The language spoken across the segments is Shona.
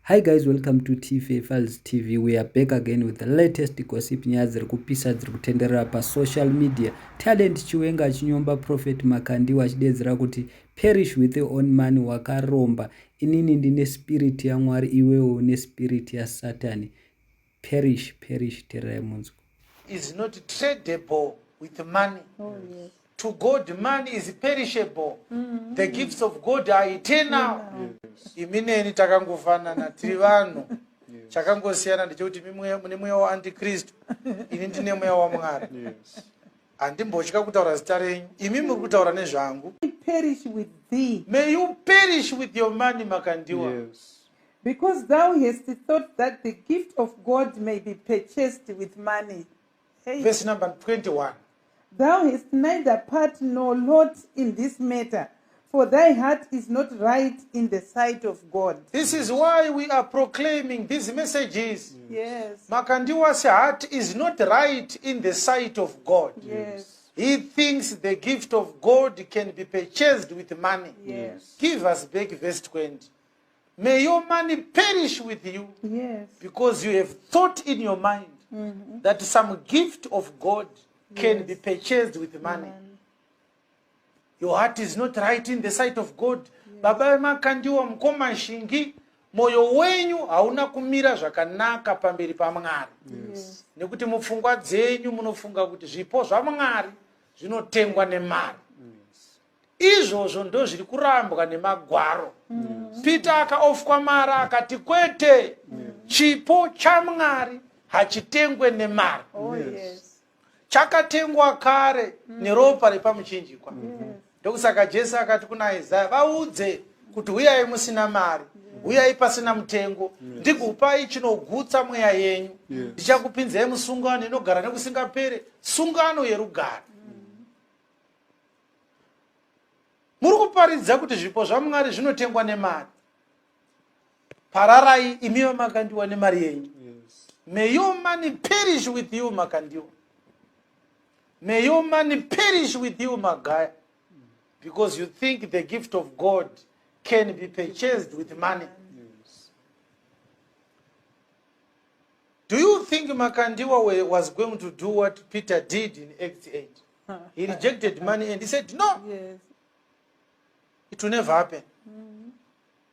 Hi guys, welcome to TFA Files TV. We are back again with the latest gossip nyaya dziri kupisa dziri kutenderera pa social media. Talent Chiwenga chinyomba Prophet Makandiwa achidedzera kuti perish with your own money wakaromba. Inini ndine spirit ya Mwari iwewo ne spirit ya Satani. Perish terai munzwa. Is not tradable with money. Oh, yes. To God, money is perishable. The gifts of God are eternal. Imineni takangofanana tiri vanhu. Chakangosiyana ndechekuti mune mweya wa Antikristu, ini ndine mweya wa Mwari. Handimbotya kutaura zita renyu. Imi muri kutaura nezvangu. Perish with thee. May you perish with your money, Makandiwa. Yes. Because thou hast thought that the gift of God may be purchased with money. Hey. Verse number 21. Thou hast neither part nor lot in this matter, for thy heart is not right in the sight of God. This is why we are proclaiming these messages. Yes. Makandiwa's heart is not right in the sight of God. Yes. He thinks the gift of God can be purchased with money. Yes. Give us back verse 20. May your money perish with you Yes. because you have thought in your mind that some gift of God can be purchased with money. Your heart is not right in the sight of God. Baba Makandiwa mkoma shingi, moyo wenyu hauna kumira zvakanaka pamberi paMwari. Yes. Nekuti mupfungwa dzenyu munofunga kuti zvipo zvaMwari zvinotengwa nemari. Izvozvo ndo zviri kurambwa nemagwaro. Peter akaofwa mara akati kwete, chipo chaMwari hachitengwe nemari. Oh, yes. Chakatengwa kare neropa repamuchinjikwa. Ndokusaka Jesu akati kuna Isaya, vaudze kuti uyai musina mari, uyai pasina mutengo, ndikupai chinogutsa mweya yenyu, ndichakupinzai musungano inogara nekusingapere, sungano yerugare. Muri kuparidza kuti zvipo zvaMwari zvinotengwa nemari. Pararai imiwo Makandiwa nemari yenyu. May your money perish with you, Makandiwa. May your money perish with you, Magaya. Because you think the gift of God can be purchased with money. Do you think Makandiwa was going to do what Peter did in Acts 8? He rejected money and he said, no, Yes. it will never happen.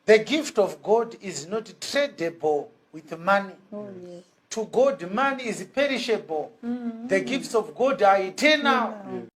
The gift of God is not tradable with money. Oh, yes. To God, money is perishable. The gifts of God are eternal.